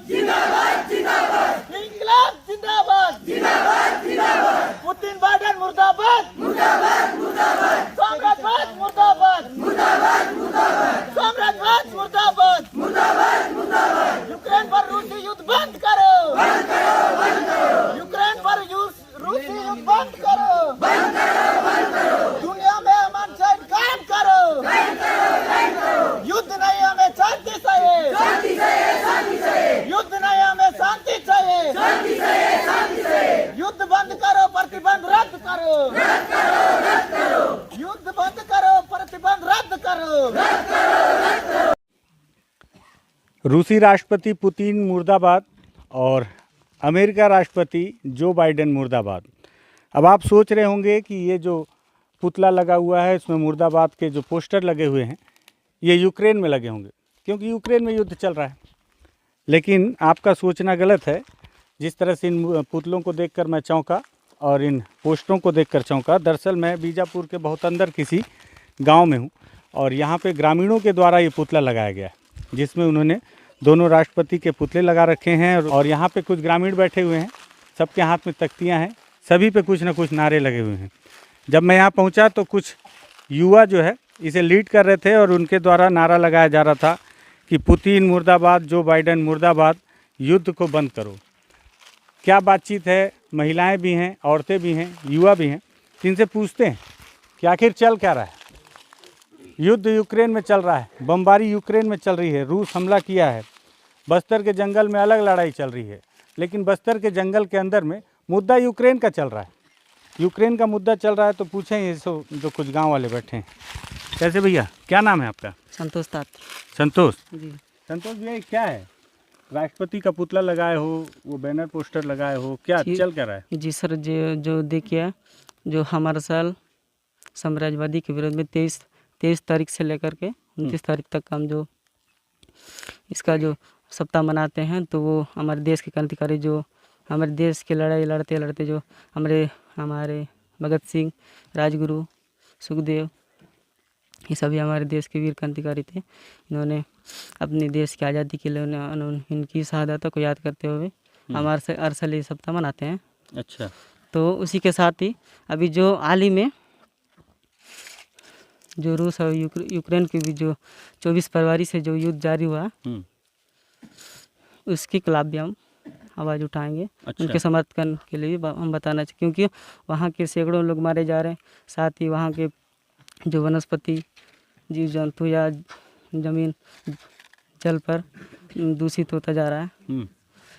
जिंदाबाद जिंदाबाद जिंदाबाद इंकलाब जिंदाबाद जिंदाबाद जिंदाबाद पुतिन बाइडेन मुर्दाबाद मुर्दाबाद मुर्दाबाद साम्राज्यवाद मुर्दाबाद मुर्दाबाद मुर्दाबाद साम्राज्यवाद मुर्दाबाद मुर्दाबाद मुर्दाबाद यूक्रेन पर रूसी युद्ध बंद करो यूक्रेन पर रूसी युद्ध बंद करो दुनिया में अमन चैन कायम करो युद्ध नहीं हमें शांति चाहिए युद्ध नहीं हमें शांति चाहिए युद्ध बंद करो प्रतिबंध रद्द करो युद्ध बंद करो प्रतिबंध रद्द करो। रूसी राष्ट्रपति पुतिन मुर्दाबाद और अमेरिका राष्ट्रपति जो बाइडेन मुर्दाबाद। अब आप सोच रहे होंगे कि ये जो पुतला लगा हुआ है इसमें मुर्दाबाद के जो पोस्टर लगे हुए हैं ये यूक्रेन में लगे होंगे, क्योंकि यूक्रेन में युद्ध चल रहा है। लेकिन आपका सोचना गलत है। जिस तरह से इन पुतलों को देखकर मैं चौंका और इन पोस्टरों को देखकर चौंका, दरअसल मैं बीजापुर के बहुत अंदर किसी गांव में हूं और यहां पे ग्रामीणों के द्वारा ये पुतला लगाया गया है, जिसमें उन्होंने दोनों राष्ट्रपति के पुतले लगा रखे हैं और यहाँ पे कुछ ग्रामीण बैठे हुए हैं, सबके हाथ में तख्तियाँ हैं, सभी पे कुछ ना कुछ नारे लगे हुए हैं। जब मैं यहाँ पहुँचा तो कुछ युवा जो है इसे लीड कर रहे थे और उनके द्वारा नारा लगाया जा रहा था कि पुतिन मुर्दाबाद, जो बाइडेन मुर्दाबाद, युद्ध को बंद करो। क्या बातचीत है, महिलाएं भी हैं, औरतें भी हैं, युवा भी हैं, इनसे पूछते हैं कि आखिर चल क्या रहा है। युद्ध यूक्रेन में चल रहा है, बमबारी यूक्रेन में चल रही है, रूस हमला किया है, बस्तर के जंगल में अलग लड़ाई चल रही है, लेकिन बस्तर के जंगल के अंदर में मुद्दा यूक्रेन का चल रहा है। यूक्रेन का मुद्दा चल रहा है तो पूछें ये जो कुछ गांव वाले बैठे हैं। कैसे भैया, क्या नाम है आपका? संतोष तात। संतोष जी। संतोष भैया, क्या है? राष्ट्रपति का पुतला लगाए हो, वो बैनर पोस्टर लगाए हो, क्या चल क्या रहा है? जी सर, जो देखिए, जो हमारा साल साम्राज्यवादी के विरोध में 23 तारीख से लेकर के 29 तारीख तक हम जो इसका जो सप्ताह मनाते हैं, तो वो हमारे देश के क्रांतिकारी, जो हमारे देश की लड़ाई लड़ते लड़ते जो हमारे भगत सिंह, राजगुरु, सुखदेव, ये सभी हमारे देश के वीर क्रांतिकारी थे। इन्होंने अपने देश की आज़ादी के लिए इनकी शहादतों को याद करते हुए हमारे हर साल ये सप्ताह मनाते हैं। अच्छा। तो उसी के साथ ही अभी जो हाल ही में जो रूस और यूक्रेन के भी जो 24 फरवरी से जो युद्ध जारी हुआ, उसके खिलाफ भी हम आवाज़ उठाएंगे। अच्छा। उनके समर्थन के लिए हम बताना चाहिए, क्योंकि वहाँ के सैकड़ों लोग मारे जा रहे हैं, साथ ही वहाँ के जो वनस्पति, जीव जंतु या जमीन जल पर दूषित होता जा रहा है।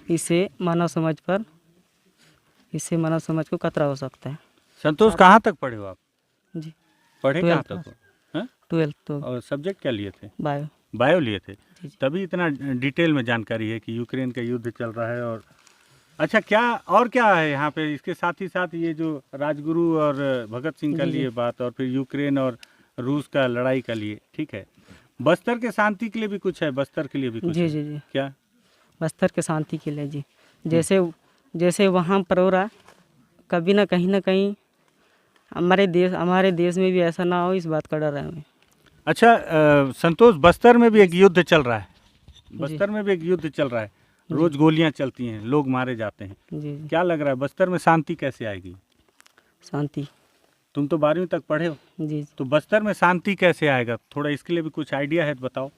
इससे मानव समाज को खतरा हो सकता है। संतोष, कहाँ तक पढ़े हो आप? जी, पढ़े कहाँ तक हो? 12th तो। और सब्जेक्ट क्या लिए थे? बायो लिए थे। तभी इतना डिटेल में जानकारी है कि यूक्रेन का युद्ध चल रहा है। और अच्छा, क्या है यहाँ पे? इसके साथ ही साथ ये जो राजगुरु और भगत सिंह का लिए बात, और फिर यूक्रेन और रूस का लड़ाई का लिए, ठीक है। बस्तर के शांति के लिए भी कुछ है, बस्तर के लिए भी कुछ जी है। जी जी। क्या? बस्तर के शांति के लिए जी, जैसे वहाँ पर हो रहा, कभी ना कहीं हमारे देश में भी ऐसा ना हो, इस बात का डर है हमें। अच्छा संतोष, बस्तर में भी एक युद्ध चल रहा है, बस्तर में भी एक युद्ध चल रहा है, रोज गोलियां चलती हैं, लोग मारे जाते हैं। जी। क्या लग रहा है बस्तर में शांति कैसे आएगी? शांति, तुम तो 12वीं तक पढ़े हो। जी। तो बस्तर में शांति कैसे आएगा? थोड़ा इसके लिए भी कुछ आइडिया है तो बताओ।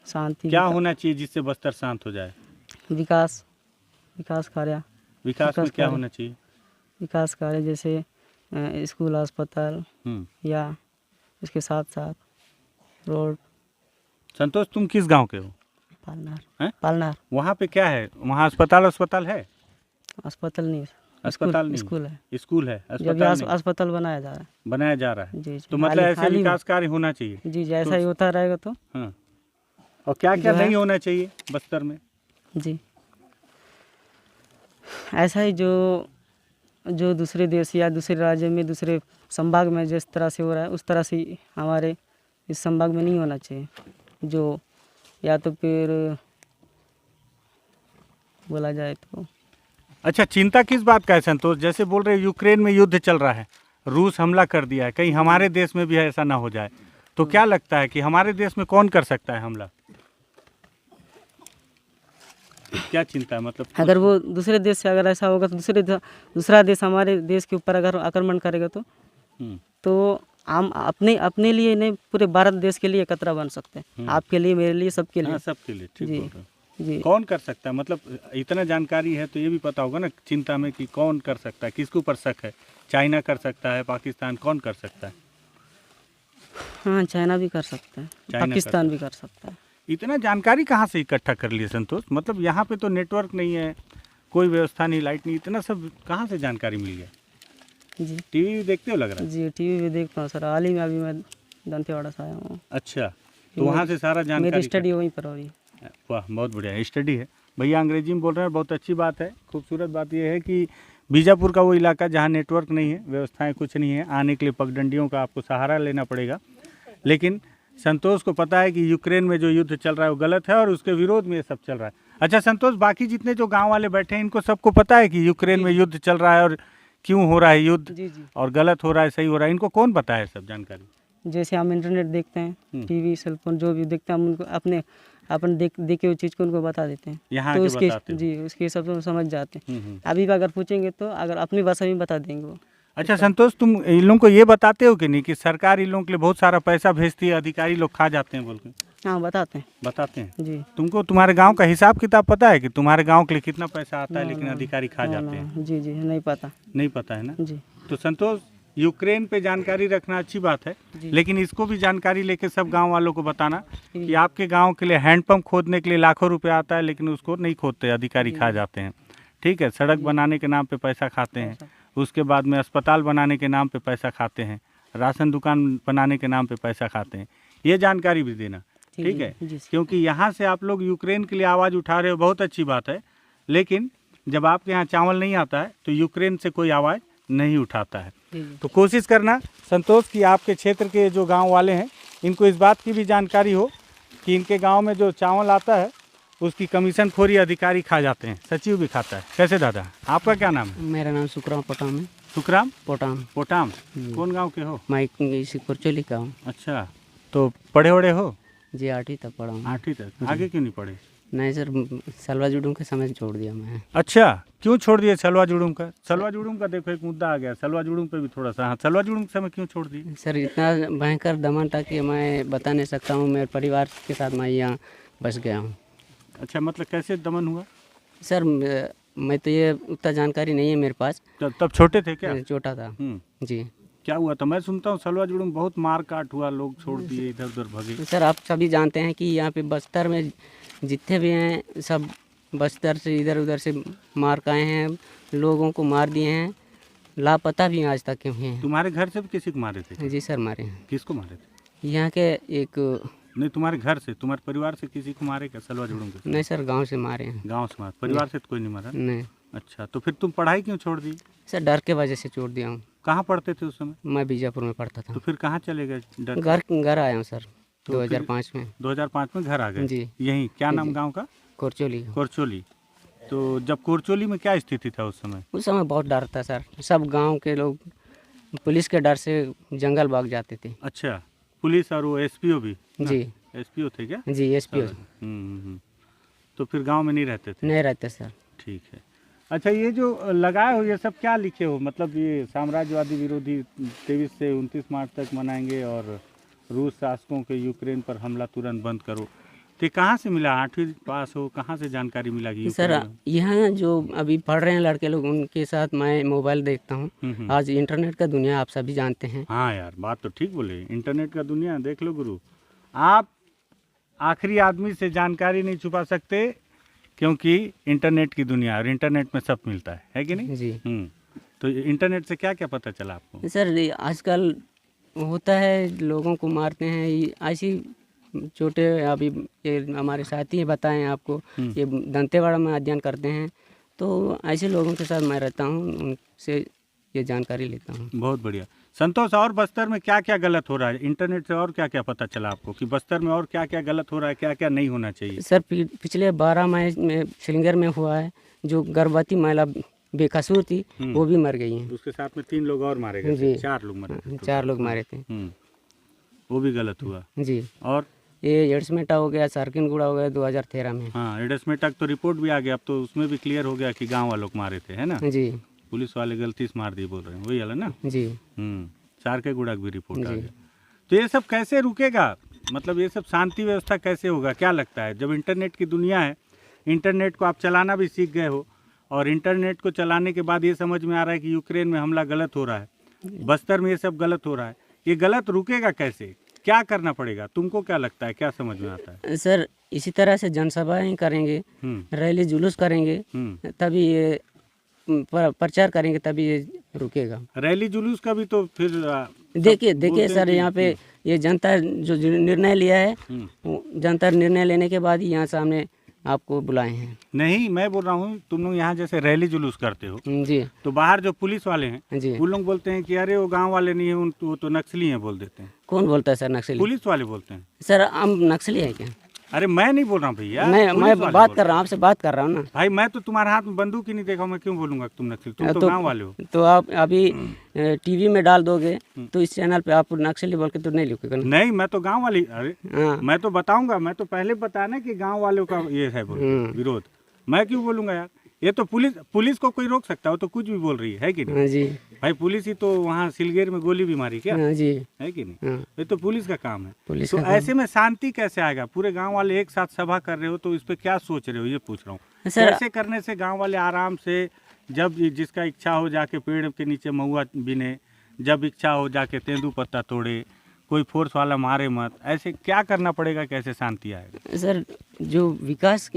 शांति क्या होना चाहिए जिससे बस्तर शांत हो जाए? विकास कार्य। विकास में क्या होना चाहिए? विकास कार्य जैसे स्कूल, अस्पताल, या इसके साथ साथ रोड। संतोष, तुम किस गांव के हो? पालनार। वहाँ पे क्या है? वहाँ अस्पताल है? अस्पताल नहीं, अस्पताल नहीं, स्कूल है। स्कूल है, अस्पताल बनाया जा रहा है। जी। तो मतलब ऐसे विकास कार्य होना चाहिए। जी, जैसा ही होता रहेगा तो। हाँ। और क्या क्या नहीं होना चाहिए बस्तर में? जी, ऐसा ही जो दूसरे देश या दूसरे राज्य में, दूसरे संभाग में जिस तरह से हो रहा है, उस तरह से हमारे इस संभाग में नहीं होना चाहिए। जो या तो फिर बोला जाए तो। अच्छा, चिंता किस बात का है संतोष? जैसे बोल रहे यूक्रेन में युद्ध चल रहा है, रूस हमला कर दिया है, कहीं हमारे देश में भी ऐसा ना हो जाए, तो क्या लगता है कि हमारे देश में कौन कर सकता है हमला? क्या चिंता है मतलब? अगर वो दूसरे देश से अगर ऐसा होगा तो दूसरा देश हमारे देश के ऊपर अगर आक्रमण करेगा हम्म, तो हम अपने लिए नहीं पूरे भारत देश के लिए खतरा बन सकते हैं। आपके लिए, मेरे लिए, सबके लिए। हाँ, सबके लिए ठीक जी बोल रहे हो। जी। कौन कर सकता है मतलब? इतना जानकारी है तो ये भी पता होगा ना चिंता में कि कौन कर सकता है, किसके ऊपर शक है? चाइना कर सकता है, पाकिस्तान, कौन कर सकता है? हाँ, चाइना भी कर सकता है, चाइना कर पाकिस्तान भी कर सकता है। इतना जानकारी कहाँ से इकट्ठा कर लिए संतोष? मतलब यहाँ पे तो नेटवर्क नहीं है, कोई व्यवस्था नहीं, लाइट नहीं, इतना सब कहाँ से जानकारी मिल गया? जी टीवी देखते हो लग रहा है? जी, टीवी भी देखता हूँ सर। हाल ही में अभी मैं दंतेवाड़ा से आया हूँ। अच्छा, तो वहाँ से सारा मेरी जानकारी स्टडी वहीं पर हो रही है। वाह, बहुत बढ़िया स्टडी है। भैया अंग्रेजी में बोल रहे हैं, बहुत अच्छी बात है। खूबसूरत बात यह है कि बीजापुर का वो इलाका जहाँ नेटवर्क नहीं है, व्यवस्थाएं कुछ नहीं है, आने के लिए पगडंडियों का आपको सहारा लेना पड़ेगा। लेकिन संतोष को पता है कि यूक्रेन में जो युद्ध चल रहा है वो गलत है और उसके विरोध में ये सब चल रहा है। अच्छा संतोष, बाकी जितने जो गाँव वाले बैठे हैं इनको सबको पता है कि यूक्रेन में युद्ध चल रहा है और क्यों हो रहा है युद्ध, जी जी। और गलत हो रहा है, सही हो रहा है, इनको कौन बताया सब जानकारी? जैसे हम इंटरनेट देखते हैं, टीवी, सेलफोन जो भी देखते हैं, हम उनको अपन देखे हुई चीज़ को उनको बता देते हैं। यहाँ तो के उसके बताते हो? जी, उसके हिसाब से वो समझ जाते हैं। हम्म। अभी भी अगर पूछेंगे तो अगर अपनी भाषा में बता देंगे वो। अच्छा संतोष, तुम इन लोगों को ये बताते हो कि नहीं कि सरकार इन लोगों के लिए बहुत सारा पैसा भेजती है, अधिकारी लोग खा जाते हैं बोल के? हाँ, बताते हैं। बताते हैं? जी। तुमको तुम्हारे गांव का हिसाब किताब पता है कि तुम्हारे गांव के लिए कितना पैसा आता है लेकिन अधिकारी खा जाते हैं? जी जी, नहीं पता। नहीं पता है ना? जी तो संतोष, यूक्रेन पे जानकारी रखना अच्छी बात है, लेकिन इसको भी जानकारी लेके सब गांव वालों को बताना कि आपके गांव के लिए हैंडपंप खोदने के लिए लाखों रुपया आता है लेकिन उसको नहीं खोदते, अधिकारी खा जाते हैं। ठीक है, सड़क बनाने के नाम पे पैसा खाते हैं, उसके बाद में अस्पताल बनाने के नाम पे पैसा खाते हैं, राशन दुकान बनाने के नाम पे पैसा खाते हैं। ये जानकारी भी देना, ठीक है? क्योंकि यहाँ से आप लोग यूक्रेन के लिए आवाज़ उठा रहे हो, बहुत अच्छी बात है, लेकिन जब आपके यहाँ चावल नहीं आता है तो यूक्रेन से कोई आवाज़ नहीं उठाता है। तो कोशिश करना संतोष कि आपके क्षेत्र के जो गांव वाले हैं इनको इस बात की भी जानकारी हो कि इनके गांव में जो चावल आता है उसकी कमीशन खोरी अधिकारी खा जाते हैं, सचिव भी खाता है। कैसे दादा, आपका क्या नाम है? मेरा नाम सुखराम पोटाम है। सुखराम पोटाम। पोटाम, कौन गांव के हो? मैं इसी कुरचोली का हूँ। अच्छा, तो पढ़े वढ़े हो? जी, 8वीं तक पढ़ा हूँ। 8वीं तक? आगे क्यों नहीं पढ़े? नहीं सर, सलवा जुडूम के समय छोड़ दिया मैं। अच्छा, क्यों छोड़ दिए सलवा जुड़ूम का? सलवा जुड़ूम का देखो एक मुद्दा आ गया, सलवा जुड़ूम पे भी थोड़ा सा। हाँ, सलवा जुड़ूम के समय क्यों छोड़ दिए? सर, इतना भयंकर दमन था कि मैं बता नहीं सकता हूँ। मेरे परिवार के साथ मैं यहाँ बस गया हूँ। अच्छा, मतलब कैसे दमन हुआ? सर, मैं तो ये उतना जानकारी नहीं है मेरे पास। तब छोटे थे क्या? छोटा था। जी। क्या हुआ था? मैं सुनता हूँ सलवा जुड़ूम बहुत मार काट हुआ, लोग छोड़ दिए, इधर उधर भगे। सर, आप सभी जानते हैं कि यहाँ पे बस्तर में जितने भी हैं सब बस्तर से इधर उधर से मार के आए हैं, लोगों को मार दिए हैं, लापता भी आज तक हुए हैं। तुम्हारे घर से भी किसी को मारे थे? जी सर, मारे हैं। किसको मारे थे? यहाँ के एक नहीं, तुम्हारे घर से, तुम्हारे परिवार से किसी को मारे क्या सलवा जुड़ूम के? नहीं सर, गांव से मारे हैं। गांव से मारे, परिवार से तो कोई नहीं मारा? नहीं अच्छा, तो फिर तुम पढ़ाई क्यों छोड़ दी? सर, डर के वजह से छोड़ दिया हूँ। कहाँ पढ़ते थे उस समय? मैं बीजापुर में पढ़ता था। तो फिर कहाँ चले गए? घर आया हूँ सर, 2005 में। 2005 में घर आ गए? जी। यहीं क्या नाम गांव का? कोरचोली। कोरचोली। तो जब कोरचोली में क्या स्थिति था उस समय? उस समय बहुत डर था सर, सब गांव के लोग पुलिस के डर से जंगल भाग जाते थे। अच्छा, पुलिस और वो एसपीओ भी? जी। एसपीओ थे क्या? जी, एसपीओ। तो फिर गांव में नहीं रहते थे? नहीं रहते सर। ठीक है। अच्छा, ये जो लगाए हो ये सब क्या लिखे हो? मतलब ये साम्राज्यवादी विरोधी 23 से 29 मार्च तक मनाएंगे और रूस शासकों के यूक्रेन पर हमला तुरंत बंद करो। तो कहाँ से मिला? 8वीं पास हो, कहाँ से जानकारी मिला कि सर, यहाँ जो अभी पढ़ रहे हैं लड़के लोग, उनके साथ मैं मोबाइल देखता हूँ। आज इंटरनेट का दुनिया आप सभी जानते हैं। हाँ यार, बात तो ठीक बोले, इंटरनेट का दुनिया देख लो गुरु। आप आखिरी आदमी से जानकारी नहीं छुपा सकते क्योंकि इंटरनेट की दुनिया, और इंटरनेट में सब मिलता है कि नहीं? जी। तो इंटरनेट से क्या क्या पता चला आपको? सर, आजकल होता है लोगों को मारते हैं, ऐसी छोटे, अभी ये हमारे साथी बताएं आपको, ये दंतेवाड़ा में अध्ययन करते हैं, तो ऐसे लोगों के साथ मैं रहता हूँ, उनसे ये जानकारी लेता हूँ। बहुत बढ़िया। संतोष, और बस्तर में क्या क्या गलत हो रहा है? इंटरनेट से और क्या क्या पता चला आपको कि बस्तर में और क्या क्या गलत हो रहा है, क्या क्या नहीं होना चाहिए? सर, पिछले 12 मई में सिलिंगर में हुआ है, जो गर्भवती महिला बेकसूर थी वो भी मर गई हैं। उसके साथ में 3 लोग और मारे गए? 4 लोग मरे थे? 4 लोग मारे थे। वो भी गलत हुआ। जी। और ये एडसमेटा हो गया, सारकिनगुड़ा हो गया 2013 में। हाँ, एडसमेटा तो रिपोर्ट भी आ गया, अब तो उसमें भी क्लियर हो गया कि गांव वालों को मारे थे, है ना। जी पुलिस वाले गलती से मार दिए बोल रहे हैं, वही वाला ना। जी सारकेगुड़ा की भी रिपोर्ट आ जी। गया। तो ये सब कैसे रुकेगा, मतलब ये सब शांति व्यवस्था कैसे होगा, क्या लगता है? जब इंटरनेट की दुनिया है, इंटरनेट को आप चलाना भी सीख गए हो, और इंटरनेट को चलाने के बाद ये समझ में आ रहा है कि यूक्रेन में हमला गलत हो रहा है, बस्तर में ये सब गलत हो रहा है, ये गलत रुकेगा कैसे, क्या करना पड़ेगा? तुमको क्या लगता है, क्या समझ में आता है? सर इसी तरह से जनसभाएं करेंगे, रैली जुलूस करेंगे, तभी ये प्रचार करेंगे, तभी ये रुकेगा। रैली जुलूस का भी तो फिर देखिए सर, यहाँ पे ये जनता जो निर्णय लिया है, जनता निर्णय लेने के बाद ही यहाँ सामने आपको बुलाए हैं। नहीं, मैं बोल रहा हूँ तुम लोग यहाँ जैसे रैली जुलूस करते हो जी तो बाहर जो पुलिस वाले हैं जी। वो लोग बोलते हैं कि अरे वो गांव वाले नहीं है, वो तो नक्सली हैं बोल देते हैं। कौन बोलता है सर नक्सली? पुलिस वाले बोलते हैं। सर हम नक्सली हैं क्या? अरे मैं नहीं बोल रहा हूँ भैया, नहीं, पुलिस मैं वाले बात बोल कर रहा हूँ, आपसे बात कर रहा हूँ ना। भाई मैं तो तुम्हारे हाथ में बंदूक ही नहीं देखा, मैं क्यों बोलूंगा कि तुम नक्सली? तुम तो गांव वाले हो। तो आप अभी टीवी में डाल दोगे तो इस चैनल पे आप नक्सली बोल के तो नहीं लिखोगे ना? नहीं, मैं तो गांव वाली, अरे हाँ मैं तो बताऊंगा, मैं तो पहले बताया ना कि गांव वालों का ये है विरोध, मैं क्यों बोलूंगा यार? ये तो पुलिस को कोई रोक सकता है, वो तो कुछ भी बोल रही है कि नहीं? हाँ जी भाई पुलिस ही तो वहाँ सिलगेर में गोली भी मारी क्या, हाँ जी है कि नहीं? हाँ। ये तो पुलिस का काम है। पुलिस तो का काम। ऐसे में शांति कैसे आएगा? पूरे गांव वाले एक साथ सभा कर रहे हो तो इस पे क्या सोच रहे हो, ये पूछ रहा हूँ। सर कैसे करने से गांव वाले आराम से, जब जिसका इच्छा हो जाके पेड़ के नीचे महुआ बिने, जब इच्छा हो जाके तेंदू पत्ता तोड़े, कोई फोर्स वाला मारे मत, ऐसे क्या करना पड़ेगा, कैसे शांति आएगा? सर जो विकास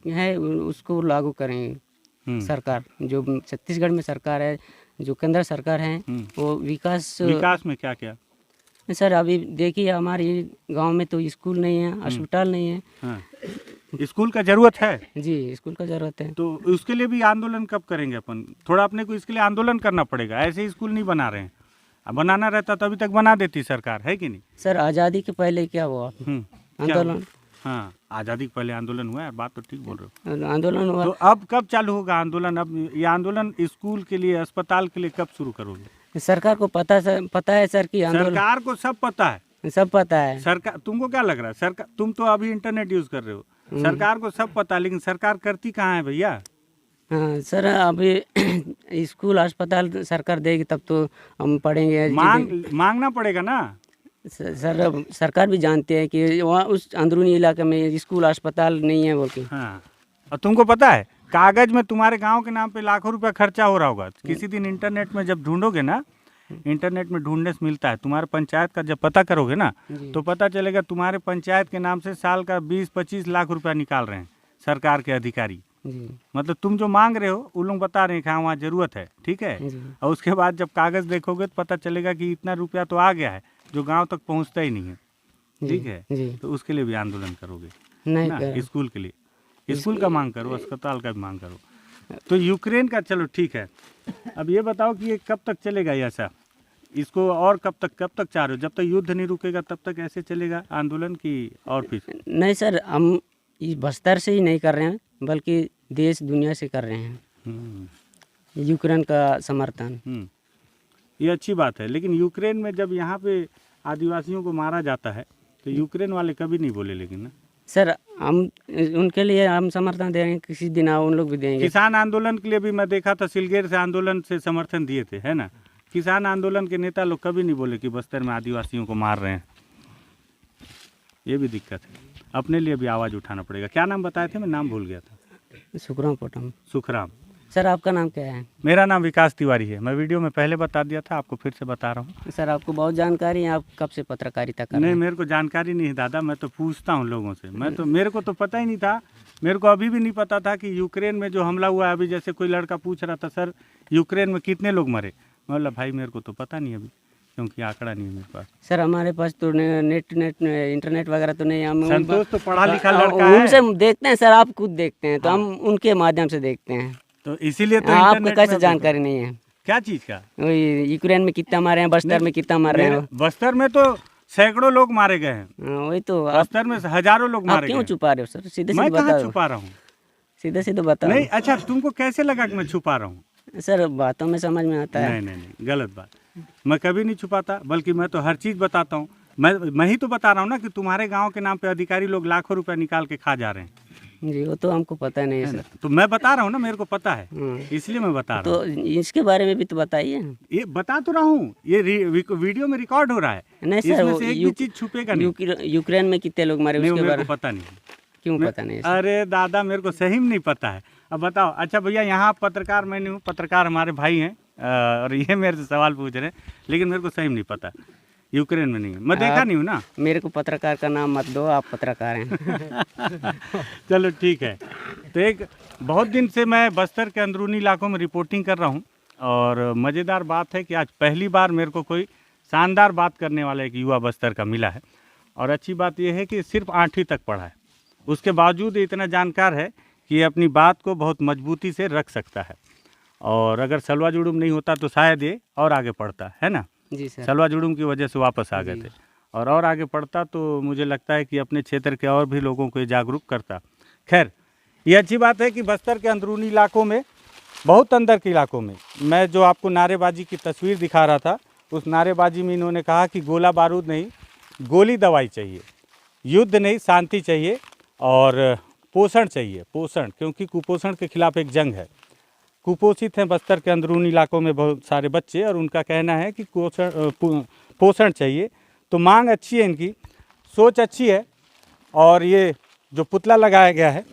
है उसको लागू करेंगे सरकार, जो छत्तीसगढ़ में सरकार है, जो केंद्र सरकार है, वो विकास में क्या क्या? सर अभी देखिए हमारे गांव में तो स्कूल नहीं है, अस्पताल नहीं है। हाँ। स्कूल का जरूरत है जी, स्कूल का जरूरत है। तो उसके लिए भी आंदोलन कब करेंगे अपन? थोड़ा अपने को इसके लिए आंदोलन करना पड़ेगा, ऐसे ही स्कूल नहीं बना रहे हैं। अब बनाना रहता तो अभी तक बना देती सरकार, है कि नहीं? सर आज़ादी के पहले क्या हुआ आंदोलन? हाँ, आज़ादी के पहले आंदोलन हुआ है, बात तो ठीक बोल रहे हो। आंदोलन हुआ तो अब कब चालू होगा आंदोलन? अब ये आंदोलन स्कूल के लिए, अस्पताल के लिए कब शुरू करोगे? सरकार को पता है सर कि आंदोलन, सरकार को सब पता है, सब पता है। सरकार, तुमको क्या लग रहा है सरकार, तुम तो अभी इंटरनेट यूज कर रहे हो, सरकार को सब पता है, लेकिन सरकार करती कहाँ है भैया? हाँ सर, अभी स्कूल अस्पताल सरकार देगी तब तो हम पढ़ेंगे। मांगना पड़ेगा ना सर सरकार भी जानती है कि वहाँ उस अंदरूनी इलाके में स्कूल अस्पताल नहीं है बोल के। हाँ, और तुमको पता है कागज में तुम्हारे गांव के नाम पे लाखों रुपया खर्चा हो रहा होगा। किसी दिन इंटरनेट में जब ढूंढोगे ना, इंटरनेट में ढूंढने से मिलता है, तुम्हारे पंचायत का जब पता करोगे ना तो पता चलेगा तुम्हारे पंचायत के नाम से साल का 20-25 लाख रुपया निकाल रहे हैं सरकार के अधिकारी। मतलब तुम जो मांग रहे हो वो लोग बता रहे हैं कि हाँ वहाँ जरूरत है, ठीक है। और उसके बाद जब कागज देखोगे तो पता चलेगा कि इतना रुपया तो आ गया है जो गांव तक पहुंचता ही नहीं है, ठीक है। तो उसके लिए भी आंदोलन करोगे ना? स्कूल के लिए, स्कूल का मांग करो, अस्पताल का भी मांग करो। तो यूक्रेन का चलो ठीक है, अब ये बताओ कि ये कब तक चलेगा ऐसा? इसको और कब तक चाह रहे हो? जब तक युद्ध नहीं रुकेगा तब तक ऐसे चलेगा आंदोलन की? और फिर नहीं सर, हम इस बस्तर से ही नहीं कर रहे हैं बल्कि देश दुनिया से कर रहे हैं यूक्रेन का समर्थन। ये अच्छी बात है, लेकिन यूक्रेन में जब यहाँ पे आदिवासियों को मारा जाता है तो यूक्रेन वाले कभी नहीं बोले, लेकिन ना सर हम उनके लिए हम समर्थन दे रहे हैं, किसी दिन उन लोग भी देंगे। किसान आंदोलन के लिए भी मैं देखा था, सिलगेर से आंदोलन से समर्थन दिए थे, है ना। किसान आंदोलन के नेता लोग कभी नहीं बोले कि बस्तर में आदिवासियों को मार रहे हैं। ये भी दिक्कत है, अपने लिए भी आवाज़ उठाना पड़ेगा। क्या नाम बताए थे? मैं नाम भूल गया था। सुखराम पोटम। सुखराम। सर आपका नाम क्या है? मेरा नाम विकास तिवारी है। मैं वीडियो में पहले बता दिया था, आपको फिर से बता रहा हूँ। सर आपको बहुत जानकारी है, आप कब से पत्रकारिता कर रहे हैं? नहीं, मेरे को जानकारी नहीं है दादा, मैं तो पूछता हूँ लोगों से। मेरे को तो पता ही नहीं था, मेरे को अभी भी नहीं पता था कि यूक्रेन में जो हमला हुआ है, अभी जैसे कोई लड़का पूछ रहा था सर यूक्रेन में कितने लोग मरे, मैं बोला भाई मेरे को तो पता नहीं अभी, क्योंकि आंकड़ा नहीं है मेरे पास। सर हमारे पास तो इंटरनेट वगैरह तो नहीं है। हम संतोष तो पढ़ा लिखा लड़का है, उनसे देखते हैं सर, आप खुद देखते हैं तो हम उनके माध्यम से देखते हैं, तो इसीलिए तो आपको कैसे जानकारी नहीं है? क्या चीज का? वही यूक्रेन में कितना मारे हैं, बस्तर में कितना मार रहे हैं? बस्तर में तो सैकड़ों लोग मारे गए हैं। वही तो, बस्तर में हजारों लोग मारे गए। क्यों छुपा रहे हो सर? सीधे मैं सीधे कहाँ छुपा रहा हूँ? सीधे सीधे बताओ। नहीं, अच्छा तुमको कैसे लगा कि मैं छुपा रहा हूँ? सर बातों में समझ में आता है। नहीं, गलत बात। मैं कभी नहीं छुपाता, बल्कि मैं तो हर चीज़ बताता हूँ। मैं ही तो बता रहा हूँ ना कि तुम्हारे गांव के नाम पे अधिकारी लोग लाखों रुपए निकाल के खा जा रहे हैं। जी वो तो हमको पता नहीं है है सर। ना? तो मैं बता रहा हूँ ना, मेरे को पता है, हाँ। इसलिए मैं बता रहा तो हूँ। इसके बारे में भी तो बताइए। ये बता तो रहा हूँ, ये वीडियो में रिकॉर्ड हो रहा है। नहीं सर, इसमें वो से एक भी चीज छुपेगा नहीं। यूक्रेन में कितने लोग मारे नहीं, वो उसके मेरे बारे को पता नहीं। क्यों पता नहीं है सर? अरे दादा, मेरे को सही में नहीं पता है। अब बताओ। अच्छा भैया, यहाँ पत्रकार मैं नहीं हूँ, पत्रकार हमारे भाई हैं, और ये मेरे से सवाल पूछ रहे हैं, लेकिन मेरे को सही में नहीं पता। यूक्रेन में नहीं है, मैं देखा नहीं हूँ ना। मेरे को पत्रकार का नाम मत दो, आप पत्रकार हैं। चलो ठीक है। तो एक बहुत दिन से मैं बस्तर के अंदरूनी इलाकों में रिपोर्टिंग कर रहा हूँ, और मज़ेदार बात है कि आज पहली बार मेरे को कोई शानदार बात करने वाला एक युवा बस्तर का मिला है। और अच्छी बात यह है कि सिर्फ 8वीं तक पढ़ा है, उसके बावजूद इतना जानकार है कि ये अपनी बात को बहुत मजबूती से रख सकता है। और अगर सलवा जुड़ूम नहीं होता तो शायद ये और आगे पढ़ता, है ना। जी सर। सलवा जुड़ूम की वजह से वापस आ गए थे, और आगे पढ़ता तो मुझे लगता है कि अपने क्षेत्र के और भी लोगों को ये जागरूक करता। खैर, ये अच्छी बात है कि बस्तर के अंदरूनी इलाकों में, बहुत अंदर के इलाकों में, मैं जो आपको नारेबाजी की तस्वीर दिखा रहा था, उस नारेबाजी में इन्होंने कहा कि गोला बारूद नहीं, गोली दवाई चाहिए, युद्ध नहीं, शांति चाहिए, और पोषण चाहिए, पोषण, क्योंकि कुपोषण के खिलाफ एक जंग है। कुपोषित हैं बस्तर के अंदरूनी इलाकों में बहुत सारे बच्चे, और उनका कहना है कि पोषण चाहिए। तो मांग अच्छी है, इनकी सोच अच्छी है। और ये जो पुतला लगाया गया है,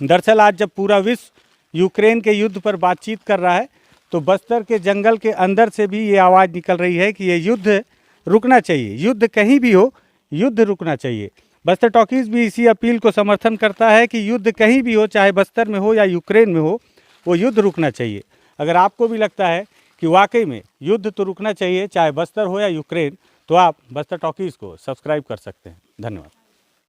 दरअसल आज जब पूरा विश्व यूक्रेन के युद्ध पर बातचीत कर रहा है, तो बस्तर के जंगल के अंदर से भी ये आवाज़ निकल रही है कि ये युद्ध रुकना चाहिए, युद्ध कहीं भी हो, युद्ध रुकना चाहिए। बस्तर टॉकीज़ भी इसी अपील को समर्थन करता है कि युद्ध कहीं भी हो, चाहे बस्तर में हो या यूक्रेन में हो, वो युद्ध रुकना चाहिए। अगर आपको भी लगता है कि वाकई में युद्ध तो रुकना चाहिए, चाहे बस्तर हो या यूक्रेन, तो आप बस्तर टॉकीज़ को सब्सक्राइब कर सकते हैं। धन्यवाद।